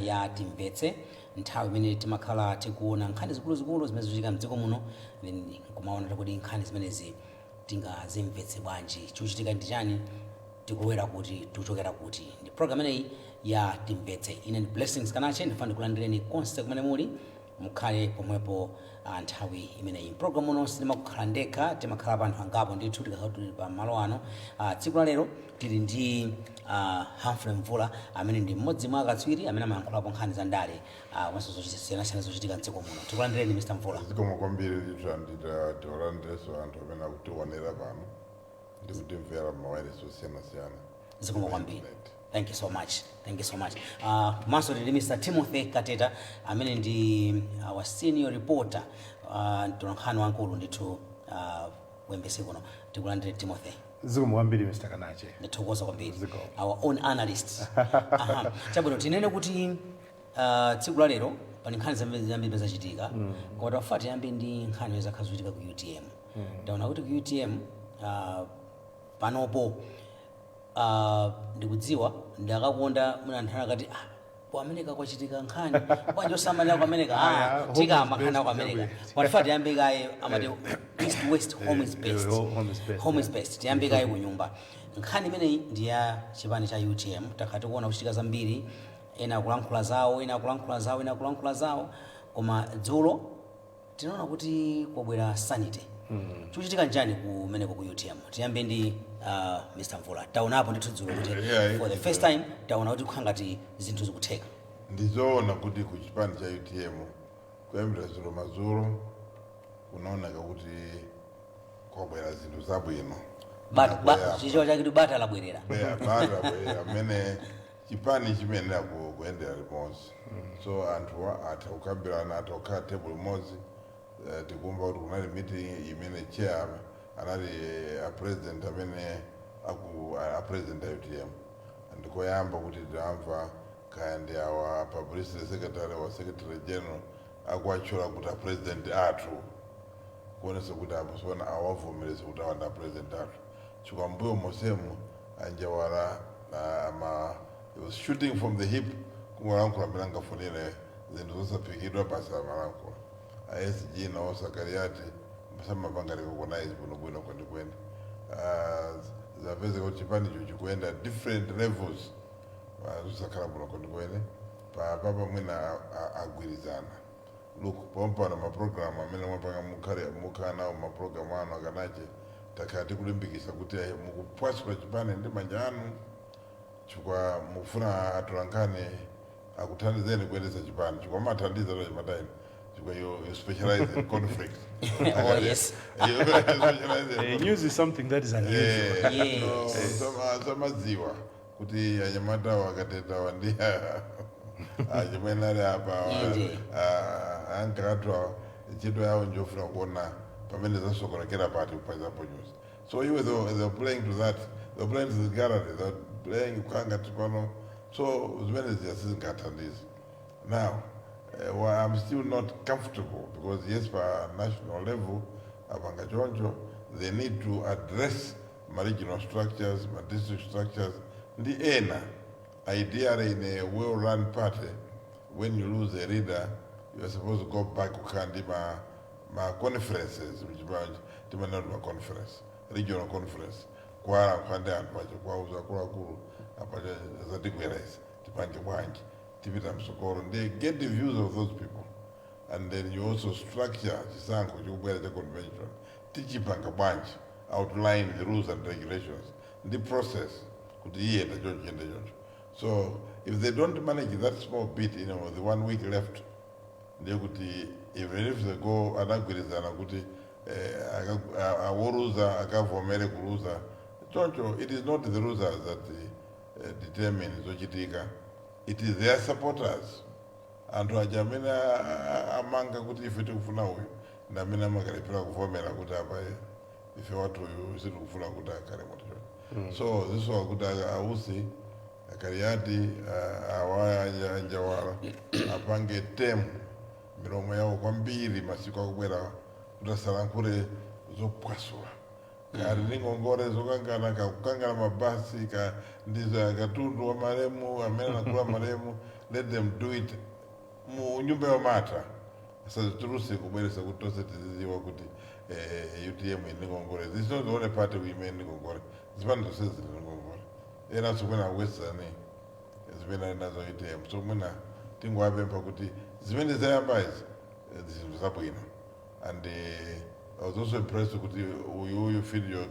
ya Timvetse, nthawi imene timakhala tikuona nkhani zikuluzikulu zimene zikuchitika mdziko muno, kumaona kuti nkhani zimenezi tingazimvetse bwanji, chikuchitika ndi chani, tikulowera kuti tikuchokera kuti. Ndi program ineyi ya Timvetse. Ine ndi Blessings Kanache, ndifuna ndikulandireni konse kumene muli, mukhale pomwepo nthawi imeneyi. Program uno sindimakhala ndekha, timakhala anthu angapo ndithu tikakhala tuli pa malo ano. Tsiku la lero tili ndi Humphrey Mvula amene ndi mmodzi mwa akatswiri amene amayankhulapo nkhani za ndale komanso zosiyanasiyana zochitika mdziko muno. Tikulandireni Mr. Mvula. Zikomo kwambiri tiwalandireso anthu amene akutionera pano ndikutimvera mawayilesi osiyana-siyana. Zikomo kwambiri. Thank you so much. Thank you so much. Maso ndi Mr. Timothy Kateta amene ndi our senior reporter tunankhani wankulu ndithu wembese kuno. Tikulandire Timothy. Zikomo kwambiri Mr. Kanache. Ndithokoza kwambiri. Our own analyst. Chabwino tinene kuti tsiku la lero pani nkhani zambiri zachitika. Koma tafati yambi ndi nkhani zakhazochitika ku UTM. Ndaona kuti ku UTM panopo ndikudziwa ndakakonda muna nthana kati ku America kwachitika nkhani kwanje osamalira ku America tika amakhana ku America pafati yambe kaye amati east west home is best tiyambe kaye ku nyumba. Nkhani imeneyi ndi ya chipani cha UTM takhati kuona kuchitika zambiri, ena kulankhula zawo koma dzulo tinaona kuti kwabwera sanity. Chikuchitika njani kumeneko ku UTM? Tiyambe ndi Mr. Mvula. Taonapo ndithu dzulo kuti for the first time taona kuti kukhangati zinthu zikutheka. Ndizoona kuti ku chipani cha UTM kuyambira dzulo madzulo kunaoneka kuti kwabwera zinthu zabwino. Chicho chake bata labwerera. Amene chipani chimenera kuendera limodzi. So anthu atakukambirana atakukhala table limodzi. Tikumva kuti kunali meeting imene chair anali a president amene a president a UTM. Ndikoyamba kuti ndamva kaya ndi awa publicity secretary wa secretary general akuachula kuti a president athu kuonesa kuti aposona awavomereza kuti awanda president athu. Chikwambuyo mosemu anjawala he was shooting from the hip kungolankhula amene angafunire zinthu zosapikidwa basa amalankhula. ASG na osakariati msama pangaliko organize bwino kwenda zapeze kuti chipani chikuenda different levels zusakhala bwino kwenda papa mwina agwirizana. Look pompa na maprogram amene mwapanga mukhala nawo maprogram ano akanache takati kulimbikisa kuti mukupwasula chipani ndi manja anu chikwa mufuna atulankane akuthandizeni kuendesa chipani chikwa mathandiza lo chimataini. You specialize in conflict. Oh yes. You specialize in news is something that is unusual. Yes. Samaziwa kuti anyamata wakateta wandia ajimenali hapa ankatwa chito yao njofuna kuona pamene zasokonekera pati kupaza news. So you were playing to that. They were playing to the gallery. They were playing kanga tipano. So zimene ziyasizingathandizi. Now I'm still not comfortable because yes, per national level, they need to address my regional structures, my district structures. The ENA, ideally in a well-run party, when you lose a leader, you are supposed to go back to my conferences, which are my conference, regional conference. Kwa kwanda anpacho kwa uza kuru apacho zadigweres tipange bwanji. They get the views of those people, and then you also structure the convention, teachipanga bunch, outline the rules and regulations, the process could hear the judge and the judge. So if they don't manage that small bit, the 1 week left, they could even if they go and agree it is not the losers that determine Zochitika. It is their supporters. And Rajamina amanga kuti ifete kufuna huyu. Na mina makaripira kufomela kutapa if you want to use it kufuna kutakare moto. So this was good ausi akariati awaya anjawala apange temu milomo yao kwa mbili masiku akukwera kutasalankure zopwasula. Kari ningongore zokangana mabasi ka ndizo katundu wa maremu amena na kula maremu let them do it mu nyumba yomata asazituluse kubweresa kuti tose tiziziwa kuti UTM iningongole. This is not the only party we may ningongole. Zipano tose zili ningongole. Ena sumena western zimena nazo UTM. So muna tingu wabempa kuti zimene zayamba izi zizabwino. And I was also impressed with you feel your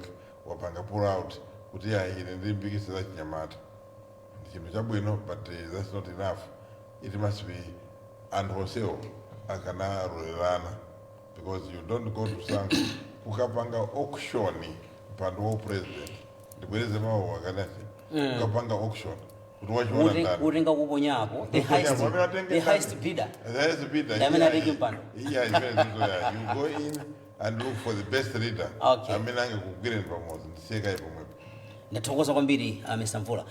wapanga pull out kuti ya hili ndimbikisi za chinyamata. Ndichabwino, but that's not enough. It must be and wholesale akana rulana, because you don't go to some ukapanga auction pando wa president ndibweleze mawo wakanachi ukapanga auction uringa kubonyako the highest bidder yeah, you go in and look for the best leader. Okay. Amenange kugwira pamoja ndiseka ipo mwepo. Ndathokoza kwambiri Mr. Mvula.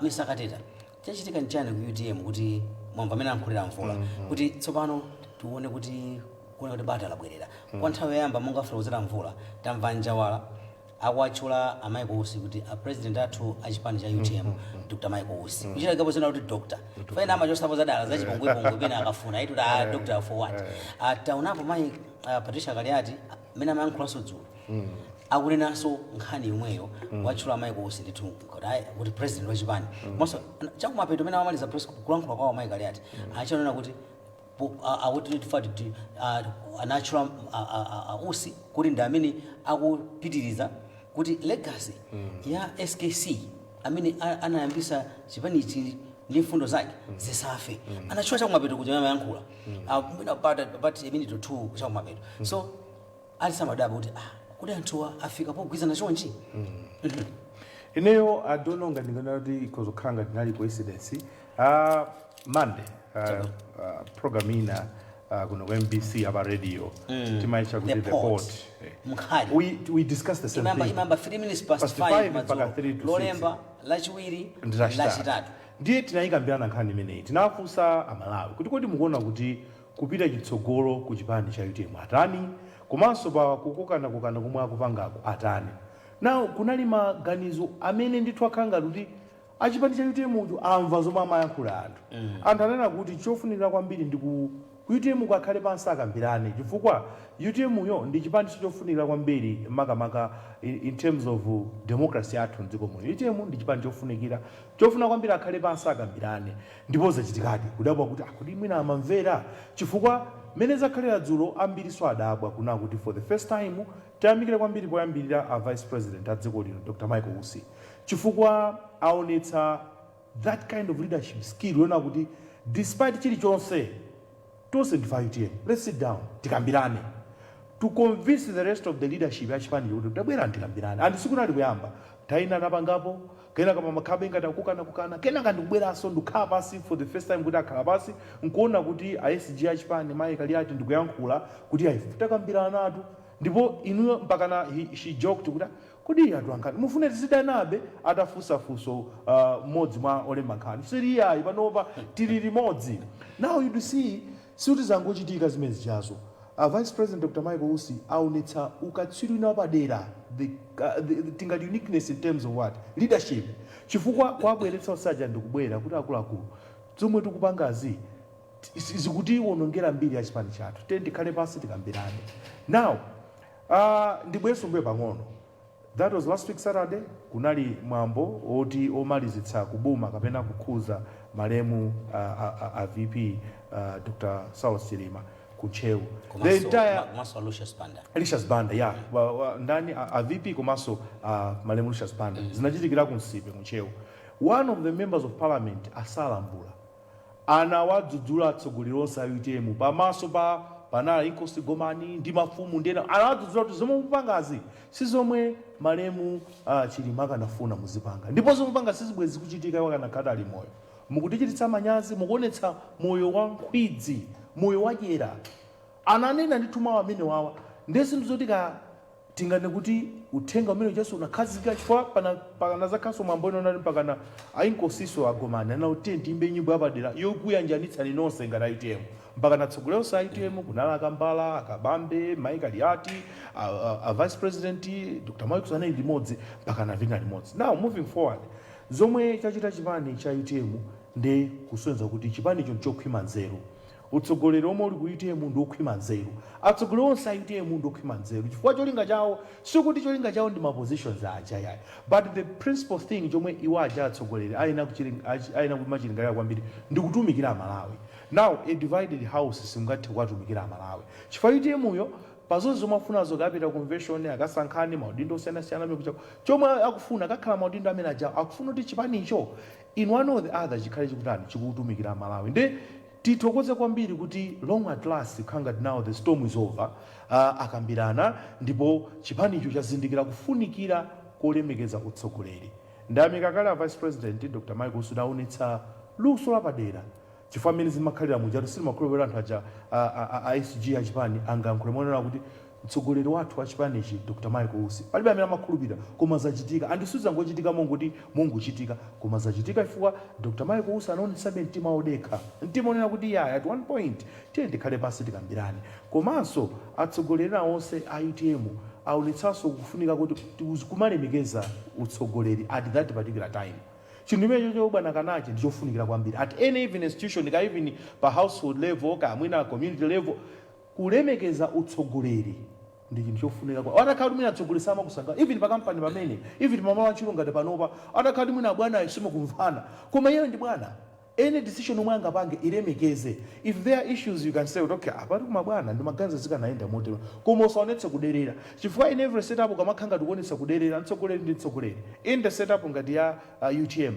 Mr. Kateta, chachitika nchani ku UTM kuti mwamva amene ankhulira Mvula kuti tsopano tuone kuti bata labwerera. Kwa nthawi yamba monga fulozera Mvula tamva Njawala akwatchula Michael Usi kuti a president athu achipani cha UTM Dr. Michael Usi. Kuchita gapo zina kuti doctor. Faina amachosapo zadala zachipongwepongwe pena akafuna itu da doctor for what. Taonapo mai Patricia Kaliati mena amayankhulaso dzulo. Akunenaso nkhani imweyo watchula Michael Usi ndithu kuti president wachipani. Maso chakumapeto mena amaliza press kulankhula kwa Michael Kaliati. Achanena kuti I would need for a natural Usi kuti ndamene akupitiriza kuti legacy ya SKC amene anayambisa chipani ichi ndi mfundo zake zisafe anachua chakumapeto kuti amayankhula mwina but minute or two chakumapeto so alisamadaba kuti anthuwa afika pogwirizana chonchi. Ineyo I don't know ngati kuti ikozokhala ngati nali coincidence. Monday program ina kuno MBC aba radio timaicha kuti the port we discussed the same thing. Remember 3 minutes past 5 Lolemba lachiwiri lachitatu ndiye tinayikambirana nkhani imeneyi tinafunsa amalawi kuti mukuona kuti kupita chitsogolo ku chipani cha UTM atani komanso pa kukokana komwe akupangako atani. Now kunali maganizo amene ndithu akhanga kuti achipani cha UTM uju amva zomwe amayankhula anthu anena kuti chofunikira kwambiri ndi ku UTM kwakhale pansi akambirane chifukwa UTM yo ndi chipani chofunikira kwambiri makamaka in terms of democracy athu mdziko muno. UTM ndi chipani chofuna kwambiri akhale pansi akambirane ndipo zachitikadi kudabwa kuti akudi mwina amamvera chifukwa mene zakhalira dzulo ambiri so adabwa kuna kuti for the first time tayamikire kwambiri poyambirira a vice president a dziko lino Dr. Michael Usi chifukwa aonetsa that kind of leadership skill yona kuti despite chilichonse tonse ndifa UTM let's sit down tikambirane to convince the rest of the leadership ya chipani kuti tabwera tikambirane and sikunali kuyamba taina napangapo kena kama makhabe ngati kukana kena ngati kubweranso ndikhala pasi for the first time kuti akhala pasi nkuona kuti ASG ya chipani Michael Kaliati ndikuyankhula kuti takambirana atu ndipo inuyo mpakana she joked kuti anthu ankani mufune tizidanabe atafunsafunso mmodzi mwa olemba nkhani siriyayi panopa tili limodzi. Now you see suti zangochitika zimene zichazo Vice President Dr. Michael Usi aonetsa ukatswiri wapadera tingati uniqueness in terms of what leadership chifukwa kwabweretsa usaja ndikubwera kuti akuluakulu zomwe tikupangazi zikuti wonongera mbiri ya chipani chathu tikhale pansi tikambirane. Now ndibweso mbwe pang'ono. That was last week Saturday. Kunali mwambo oti omalizitsa kubuma kapena kukhuza malemu a VP Dr. Saul Chilima kuchewu. The entire Lucius Banda yeah ndani a VP komanso malemu Lucius Banda zinachitikira kunsipe kuchewu. One of the members of parliament asalambula anawadzudzula atsogoleri onse a UTM pamaso panali inkosi gomani ndi mafumu ndena anadzudzula kuti zomwe mupangazi sizomwe malemu Chilima kanafuna muzipanga ndipo zomwe mupanga sizibwezi kuchitika iwo kanakhala ali moyo mukutichititsa manyazi mukuonetsa moyo wa nkhwidzi moyo wadyera ananena ndi tumawa amene wawa ndesi ndizotika tingane kuti uthenga umene Yesu unakhazika chifukwa pana zakhaso mwambo inonali mpakana ainkosiso agomani anauti timbe nyimbo yapadera yokuyanjanitsa linonse ngati UTM mpakana tsogolero sa UTM kunala Akambala Akabambe Michael Kaliati a vice president Dr. Michael limodzi mpakana vina limodzi. Now moving forward zomwe chachita chipani cha UTM ndi kusonyeza kuti chipanicho nchokhwima nzeru. Utsogoleri omwe uli ku UTM ndi okhwima nzeru, atsogoleri onse a UTM ndi okhwima nzeru, chifukwa cholinga chawo sikuti cholinga chawo ndi mapositions aja yayi, but the principal thing chomwe iwo aja atsogoleri ayina kumachilingalira kwambiri ndi kutumikira Amalawi. Now a divided house simngathe kuwatumikira Amalawi, chifukwa UTM yo pazonse zomwe afunazo kapita convention akasankhane maudindo osiyanasiyana amene chomwe akufuna kakhala maudindo amene aja akufuna kuti chipanicho in one or the other chikhale chikutani chikutumikira Amalawi. Ndi tithokoze kwambiri kuti long at last khanga now the storm is over, akambirana ndipo chipanicho chazindikira kufunikira kolemekeza utsogoleri. Ndamika kale a Vice President Dr. Michael Sudaunitsa luso lapadera chifukwa mmene zimakhalira muja silimakhulupirira anthu aja a ICG achipani angankhulemonera kuti mtsogoleri wathu wa chipanichi Dr. Michael Usi palibe amene amakhulupirira koma zachitika, andisuza ngochitika monguti monguchitika koma zachitika chifukwa Dr. Michael Usi anaonetsabe mtima odekha, mtima onena kuti ya at one point tiye tikhale pasi tikambirane. Komanso atsogoleri onse a UTM aonetsanso kufunika kuti kumalemekeza utsogoleri at that particular time. Chinthu imenecho chobwana kanachi ndichofunikira kwambiri at any even institution, ka even pa household level ka mwina community level, kulemekeza utsogoleri ndi chinthu chofunika kwa atakhala kuti mwina atsogoleri samakusankha even pa kampani pamene even mama wantchito ngati panopa atakhala kuti mwina bwana ayisimo kumvana koma iye ndi bwana, any decision omwe angapange ilemekeze. If there are issues you can say okay apati kuma bwana ndi maganizo zikanaenda motero koma usaonetse kuderera, chifukwa in every setup kamakhanga tikuonetsa kuderera mtsogoleri ndi mtsogoleri. In the setup ngati ya UTM,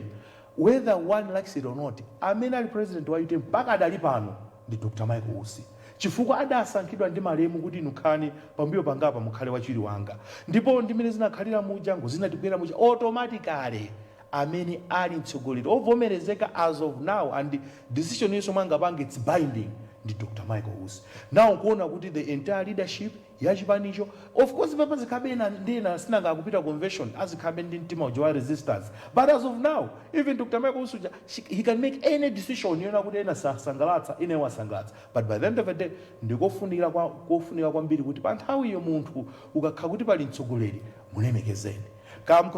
whether one likes it or not, amene ali president wa UTM mpaka adali pano ndi Dr. Michael Usi, chifukwa adasankhidwa ndi malemu kuti nukhani pambuyo pangapa mukhale wachiri wanga, ndipo ndimene zinakhalira muja zinatibwera muja automatically amene ali mtsogoleri ovomerezeka as of now and decision yonse mwangapange it's binding ndi Dr. Michael Usi. Now kuona kuti the entire leadership ya chipanicho of course papa zikhabena ndina sinanga kupita convention azikhabe ndi mtima wa resistance, but as of now even Dr. Michael Usi he can make any decision yona kuti ena sangalatsa ine wasangalatsa, but by the end of the day ndikofunika kwambiri kuti pa nthawi yo munthu ukakhala kuti pali mtsogoleri mulemekezeni.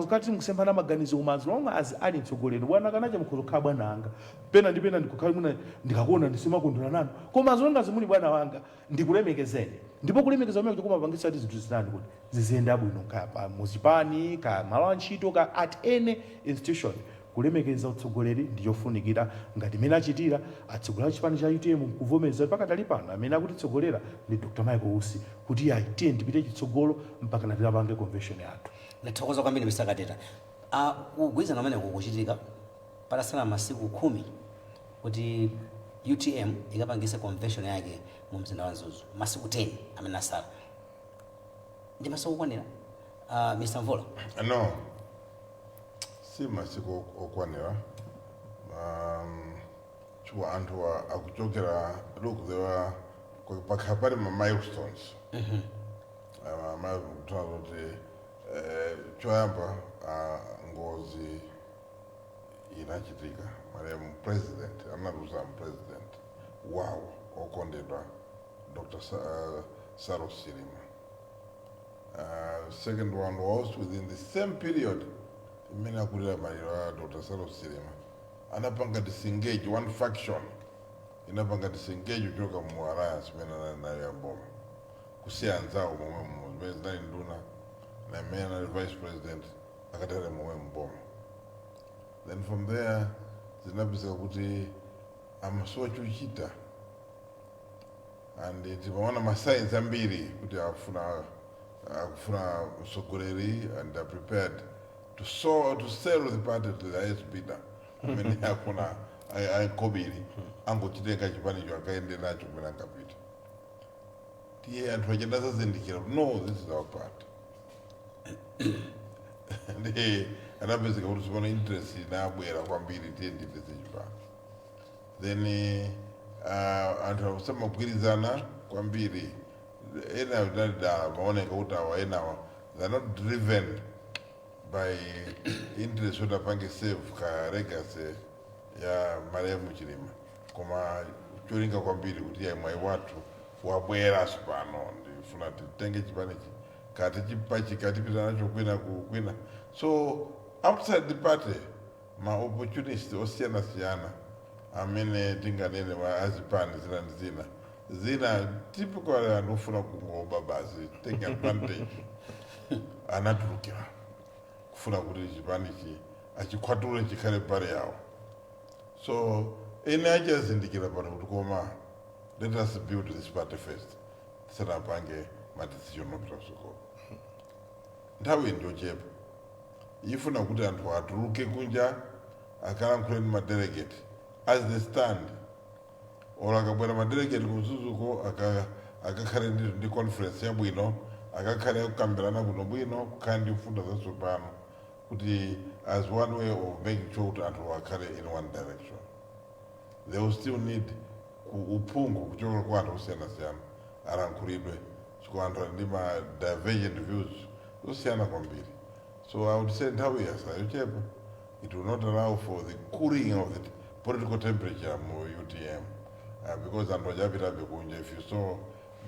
Kati mukusempana maganizo umanzi lomwe ali mtsogoleri bwana kanache mukuzokhala bwana anga pena ndi pena ndikukhala mwina ndikakuona ndisimakondwera nanu koma zonga zimuli bwana wanga ndikulemekezeni, ndipo kulemekeza umene kukumapangitsa kuti zinthu zitani kuti ziziyenda bwino pa muzipani ka malo antchito ka at any institution. Kulemekeza utsogoleri ndichofunikira ngati mene achitira atsogoleri chipani cha UTM kuvomereza pakadali pano amene akuti tsogolera ndi Dr. Michael Usi kuti ya tiye ndipite chitsogolo mpaka natirapange convention yathu. Nathokoza kwambiri misakateta kugwirizana amene kukuchitika patasala masiku 10 kuti UTM ikapangise convention yake mu mzinda wa Zuzu, masiku 10 amene asala ndi masiku okwanira Mr. Mvula? No, si masiku okwanira. Chua anthu akuchokera look there were pakapari milestones. Choyamba ngozi inachitika marehemu president anaruza president wow okondedwa Dr. Saro Sirima. Second one was within the same period imena kulira maliro Dr. Saro Sirima anapanga disengage one faction inapanga disengage kutoka mu alliance mena na ya bomba kusianzao mu president nduna na mena vice president akatale mu bomba. Then from there zinapisa kuti amasocho chita and timaona masigns ambiri kuti akufuna usogoleri and are prepared to sell the party to the highest bidder. Mene akuna aikobiri angochitenga chipanicho akaende nacho kumene angapita. Tiye anthu achenda zazindikira no, this is our party. Anapezeka kuti sipona interest inabwera kwambiri tiye ndipeze chipani. Then anthu akusema kugwirizana kwambiri ena dada maoneka kuti awa enawa they're not driven by interest kuti apange save ka legacy ya marehemu Chilima koma cholinga kwambiri kuti ya mwai wathu wabwera pano ndifuna titenge chipanichi kati chipachi kati pita nacho kwina. So outside the party ma opportunities osiyana amene tinganene azipani zina ndi zina zina typical anofuna kungoba basi take advantage anatulukira kufuna kuti chipanichi achikwatule chikhale pale yawo. So ine achazindikira pano kuti koma let us build this party first tisanapange madecision opita kusoko. Nthawi ndiochepa ifuna kuti anthu atuluke kunja akalankhule ndi madelegate as they stand, or akabwera madelegate kuzuzuko akakhale ndi conference yabwino, akakhale kukambirana kuno bwino, kukhala ndi mfundo zatsopano kuti as one way of making sure kuti anthu akhale in one direction. They will still need uphungu kuchoka kwa anthu osiyanasiyana alankhulidwe chifukwa anthu ndi ma divergent views zosiyana kwambiri. So I would say nthawi yasayochepa it will not allow for the cooling of the political temperature mu UTM because anthu ajapitabe kunja. If you saw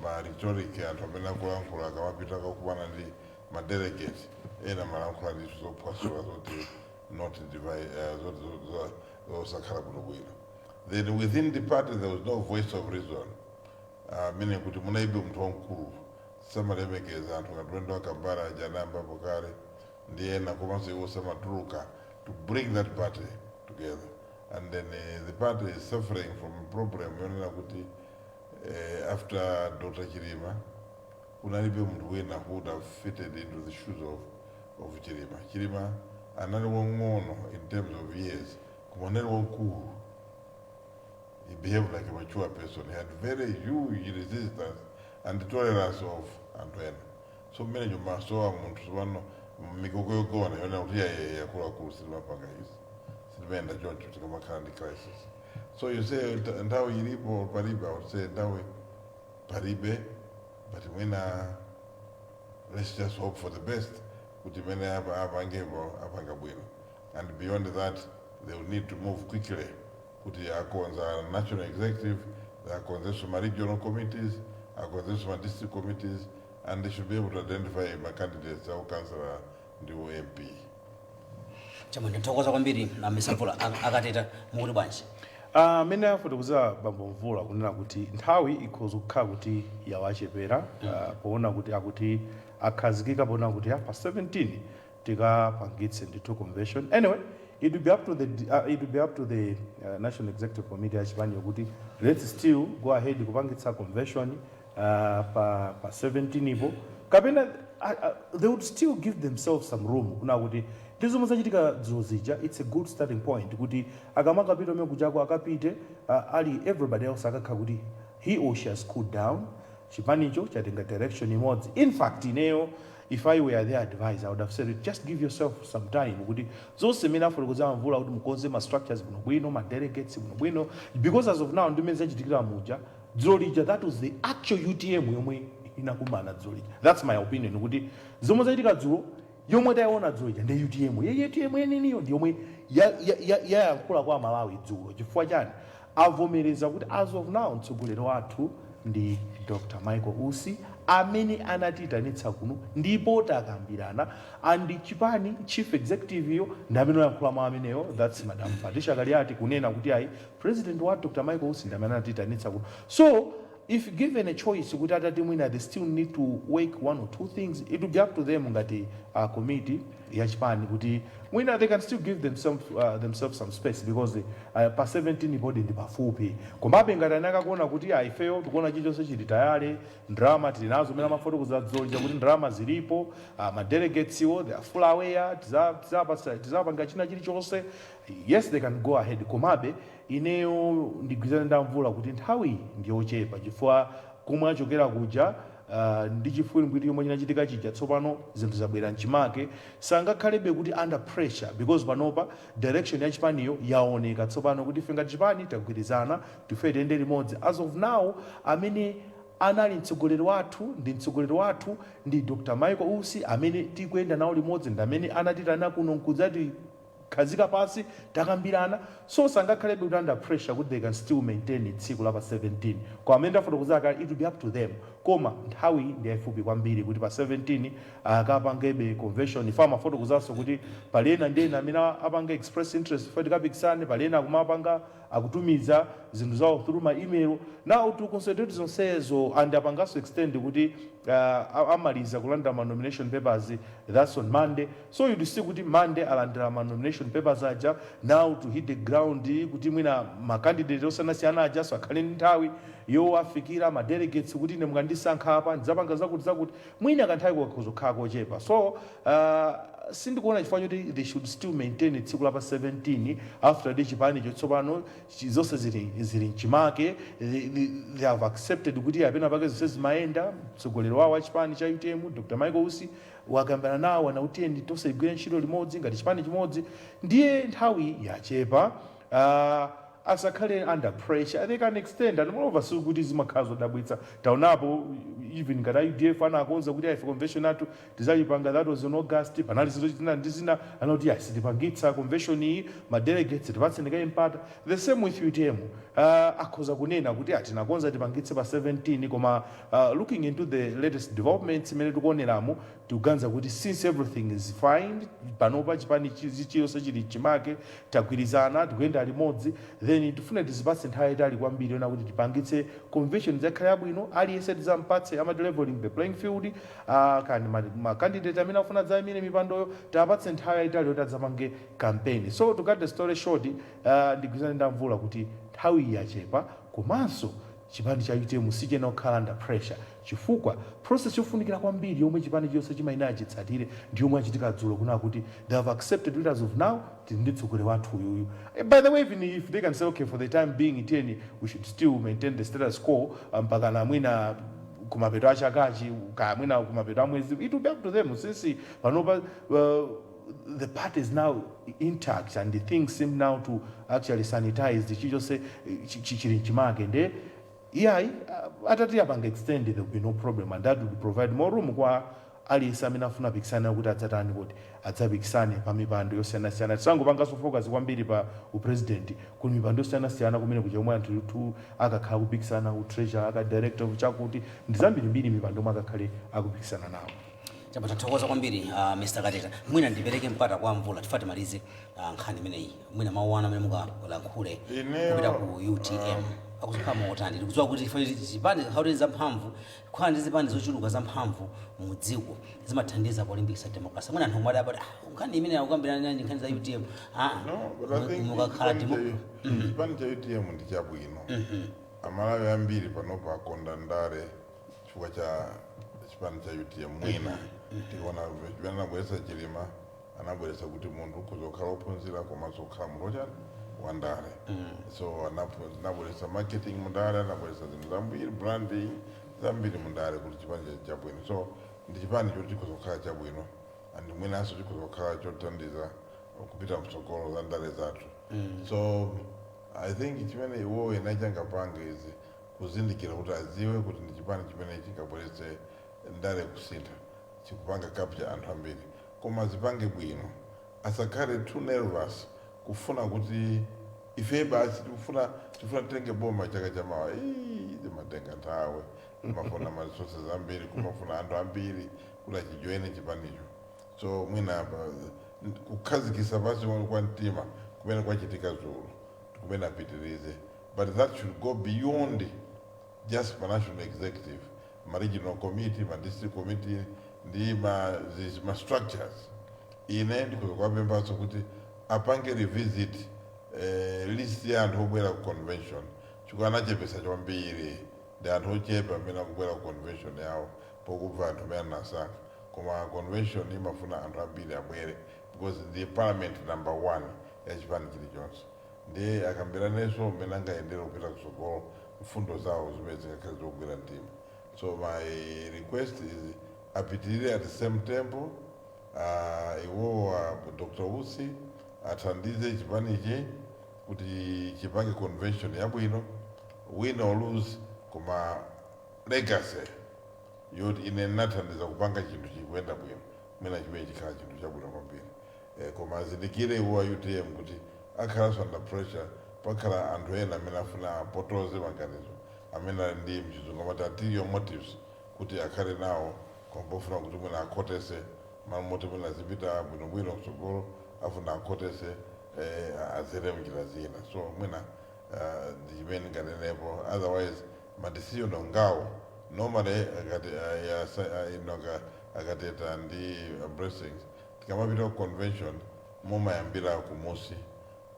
ma rhetoric anthu amene akulankhula akamapita kakupana ndi madelegate ena malankhula ndi zophwasula zoti not divide zosakhala kuno bwino. Then within the party there was no voice of reason, meaning kuti munaibe munthu wamkulu samalemekeza anthu katulendo akambala ajanamba pokale ndi ena komanso iwo samatuluka to bring that party together. And then the party is suffering from a problem yonena kuti after Dr. Chirima kunalibe munthu wina who would have fitted into the shoes of Chirima. Chirima anali wang'ono in terms of years koma anali wamkulu. He behaved like a mature person. He had very huge resistance and tolerance of Antoine. So many of us saw Montusano, Mikoko Gona, you know, here, Yakura, Silva Pangais, Silvenda John to come the crisis. So you say, and how you live or Paribe, I would say, Dawi Paribe, but when let's just hope for the best. And beyond that, they will need to move quickly. Kuti akonza national executive, akonza some regional committees, akonza some district committees, and they should be able to identify my candidates au councillor ndi MP. Chama ndithokoza kwambiri na misavula akateta mukuti bwanji. Mene afotokoza bambo Mvula kunena kuti nthawi ikhoza kukhala kuti yawachepera poona kuti akuti akhazikika poona kuti pa 17 tikapangitse ndithu convention. Anyway, it will be up to the National Executive Committee achipani yokuti let's still go ahead kupangitsa convention pa 17 ipo kapena they would still give themselves some room kuna kuti tizomo zachitika dzozija. It's a good starting point kuti akamakapita omwe kuchako akapite ali everybody else akakha kuti he or she has cooled down, chipanicho chatenga direction imodzi. In fact ineyo if I were their advisor, I would have said, just give yourself some time. So seminar for Mvula would mukonze ma structures bwino, ma delegates bwino. Because as of now, that was the actual UTM inakumana dzolija. That's my opinion. Zomo zachitika dzulo yomwe tayiona dzolija ndi UTM. UTM yeniniyo ndi yomwe yayankhula kwa Malawi dzulo. Chifukwa chani avomereza kuti as of now mtsogoleri wathu ndi Dr. Michael Usi amene anatitanitsa kuno ndipo takambirana and chipani chief executive yo ndamene yankhula mwa ameneyo, that's Madam Patricia Kaliati kunena kuti ayi president wa Dr. Michael Usi ndamene anatitanitsa kuno. So if given a choice kuti atati mwina they still need to work one or two things, it will be up to them ngati committee ya chipani kuti mwina they can still give themselves some space because pa 17 body ndi pafupi komabe ngati anaka kuona kuti ifeyo tikuona chilichonse chili tayari drama tilinazo mena mafoto kuzadzolija kuti drama zilipo ma delegates iwo they are full aware tizapanga china chilichonse, yes they can go ahead. Komabe ineyo ndigwizana nda Mvula kuti nthawi ndiyochepa chifukwa kumwe achokera kuja ndi chifukwa kuti yomwe chinachitika chija tsopano zinthu zabwera mchimake sangakhalebe kuti under pressure because panopa direction ya chipaniyo yaoneka tsopano kuti ife ngati chipani tagwirizana tife tiyende limodzi. As of now amene anali mtsogoleri wathu ndi Dr. Michael Usi amene tikuyenda nawo limodzi ndi amene anatitana kuno nkudzati khazika pasi takambirana. So sangakhalebe kuti under pressure kuti they can still maintain tsiku la pa 17 kwa amene ndafotokoza kale it will be up to them. koma nthawi ndi yayifupi kwambiri kuti pa 17 akapangebe convention ifa amafotokozaso kuti pali ena ndi ena amene apanga express interest foti kapikisane, pali ena akumapanga akutumiza zinthu zawo through ma email. Now to concentrate zonsezo and apangaso extend kuti amaliza kulanda ma nomination papers, that's on Monday. So you see kuti Monday alandira ma nomination papers aja, now to hit the ground kuti mwina ma candidate osanasiyana aja so akhale nthawi yo afikira ma delegates kuti ine mukandisankha apa ndidzapanga zakuti mwina kanthawi kokuzokhala kochepa. So sindikuona chifukwa choti they should still maintain tsiku la pa 17 after the chipani chotsopano zonse zili mchimake. They have accepted kuti apena pake zonse zimayenda. Mtsogoleri wawo wa chipani cha UTM Dr. Michael Usi wakambana nawo na utiendi tonse igwire ntchito limodzi ngati chipani chimodzi, ndiye nthawi yachepa. Asakhale under pressure, they can extend. And moreover, so kuti zimakhala zodabwitsa taonapo even ngati UDF anakonza kuti aife convention athu tizayipanga, that was in August. Panali zina ndizina anoti yes tipangitsa convention iyi ma delegates tipatse ndikayi mpata. The same with UTM. Akhoza kunena kuti tinakonza tipangitse pa 17 koma looking into the latest developments imene tikuoneramo tikuganiza kuti since everything is fine panopa chipani chiyonse chili chimake tagwirizana tikuyenda limodzi, then tifuna tizipatse nthawi yayitali kwambiri yona kuti tipangitse convention zakhale yabwino, aliyense tizampatse amati leveling the playing field. Kandi ma candidate amene afuna dzayimire mipandoyo tapatse nthawi yayitali yoti adzapange campaign. So to cut the story short, ndigwirizana ndamvula kuti nthawi yachepa komanso chipani cha UTM sichena kukhala under pressure chifukwa process yofunikira kwambiri yomwe chipani chonse chimayenera chitsatire ndi yomwe achitika dzulo kuna kuti they have accepted it as of now tili ndi mtsogoleri wathu uyuyu. By the way, even if they can say okay for the time being iteni we should still maintain the status quo mpaka na mwina kumapeto achakachi kamwina kumapeto amwezi, it will be up to them since panopa the party is now intact and the things seem now to actually sanitize the chichose chili chimake nde atati apanga extend there will be no problem, and that will provide more room kwa aliyense amene afuna pikisana kuti adzatani kuti adzapikisane pa mipando yosiyanasiyana. Tisangopanganso focus kwambiri pa upresident kuli mipando yosiyanasiyana kumene kuja omwe anthu akakhala kupikisana utreasure aka director of chakuti ndi zambirimbiri mipando omwe akakhale akupikisana nawo. Chapa tathokoza kwambiri Mr. Kateta. Mwina ndipereke mpata kwa mvula tifate malize nkhani imeneyi. Mwina mawana amene mukalankhule kupita ku UTM. Akuzikhala motani ndikudziwa kuti chipani hauri zamphamvu kukhala ndi zipani zochuluka zamphamvu mu dziko zimathandiza polimbikitsa democracy. Mwina anthu omwe adabati nkhani imene akukambirana ndi nkhani za UTM mukakhala chipani cha UTM ndi chabwino. Amalawi ambiri panopa akonda ndale chifukwa cha chipani cha UTM. Mwina tiona anabweretsa chilima, anabweretsa kuti munthu ukuzokhala ophunzira komanso kukhala munthu wandale. So anabweretsa marketing mundale, anabweretsa zinthu zambiri branding zambiri mundale kuti chipani chabwino. So ndi chipani choti chikuzokhala chabwino and mwinanso chikuzokhala chothandiza kupita mtsogolo za ndale zathu. So I think chimene iwo inachangapanga izi kuzindikira kuti aziwe kuti ndi chipani chimene chingabweretse ndale kusintha, chikupanga capture anthu ambiri, koma zipange bwino, asakhale too nervous kufuna kuti ife basi tifuna tenge boma chaka chamawa zimatenga nthawi, mafuna maresources ambiri, kumafuna anthu ambiri kuti achijoine chipanicho. So mwina kukhazikitsa basi kwa mtima kumene kwachitika dzulo kumene apitirize, but that should go beyond just national executive, regional committee, district committee, ndi ma structures. Ine ndikuzokwapembaso kuti apange revisit list ya anthu obwera ku convention, chifukwa anachepesa chambiri ndi anthu ochepa amene akubwera ku convention yawo pokubva anthu amene anasankha, koma convention imafuna anthu ambiri abwere because the parliament number 1 ya chipani chilichonse. Ndi akambiraneso amene angayendera kupita kusogolo mfundo zawo zimene zingakhale zogwira mtima. So my request is apitirire at the same tempo. Iwo Dr. Usi athandize chipanichi kuti chipange convention yabwino, win or lose, koma legacy yoti ine nathandiza kupanga chinthu chikuyenda bwino, mwina chimene chikhala chinthu chabwino kwambiri. Koma azindikire iwo wa UTM kuti akhalanso under pressure, pakhala anthu ena amene afuna apotoze maganizo amene ndi mchizungu amati ulterior motives kuti akhale nawo kompofuna kuti mwina akhotese mamoti mwina azipita bwinobwino kutsogolo afuna akhotese azere mnjira zina. So mwina ndimene nganenepo, otherwise ma decision ongawo normally akateta ndi blessings tikamapita ku convention mumayambira kumusi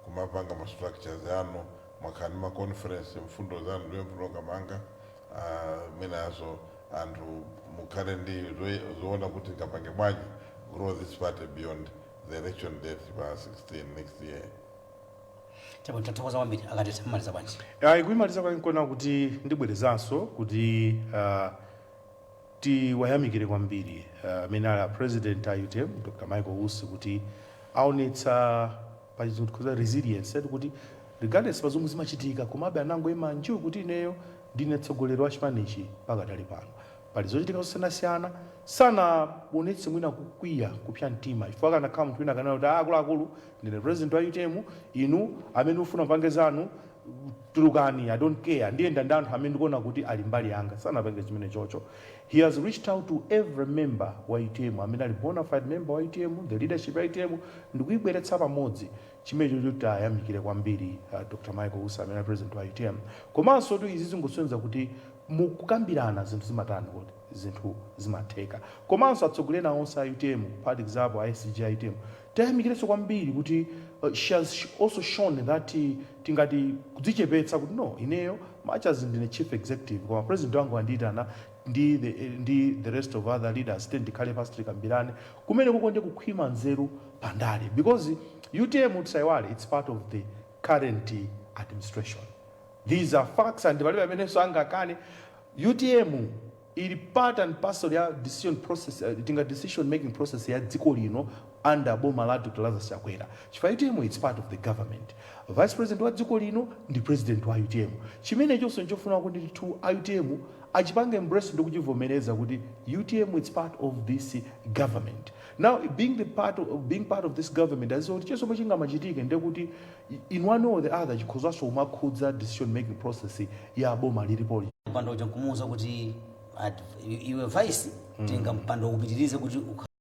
kumapanga ma structures anu makhani ma conference mfundo zanu ndiwe mfundo ngamanga minazo anthu mukhale ndi zoona kuti ngapange bwanji grow this party beyond the election date pa 16 next year. Tathokoza kwambiri akateta mmaliza bwanji. Kuimaliza kwankona kuti ndibwerezanso kuti tiwayamikire kwambiri amene ali president a UTM Dr. Michael Usi kuti aonetsa pachizikuza resilience kuti regardless pazomwe zimachitika komabe anangoyima njiwe kuti ineyo ndine mtsogoleri wa chipanichi pakatali pano. Pali zochitika zosiyanasiyana sanaonetse mwina kukwiya kupsa mtima chifukwa kanakhala munthu wina kanena kuti akuluakulu ndine president wa UTM, inu amene ufuna mpange zanu tulukani, I don't care, ndiyenda ndi anthu amene ndikuona kuti ali mbali yanga. Sanapange chimene chocho. He has reached out to every member wa UTM amene ali bona fide member wa UTM, the leadership ya UTM, ndikuyibweretsa pamodzi chimene chocho ayamikire kwambiri Dr. Michael Usi amene ali president wa UTM. Komanso tu izi zingosonyeza kuti mukukambirana zinthu zimatani kuti zinthu zimatheka. Komanso atsogoleri onse a UTM, for example ICG UTM, tayamikirenso kwambiri kuti she has also shown that tingati kudzichepetsa kuti no, ineyo much as ndine chief executive koma president wangu andiyitana ndi the rest of other leaders ndikhale pasi tikambirane kumene kukonde kukhwima nzeru pandale, because UTM tisayiwale it's part of the current administration. These are facts and palibe amene so angakane. UTM ili part and parcel ya decision process, decision making process ya dziko lino under boma la Dr. Lazarus Chakwera. Chifukwa UTM it's part of the government. Vice President wa dziko lino ndi president wa UTM. Chimene chonse nchofuna kuti tu UTM achipange embrace ndi kuchivomereza kuti UTM it's part of this government. Now being part of this government as well, chonse chingamachitika ndi kuti in one or the other chikhozanso umakhudza decision making process ya boma lilipo. Mpando uja kumuza kuti iwe vice tenga mpando upitirize kuti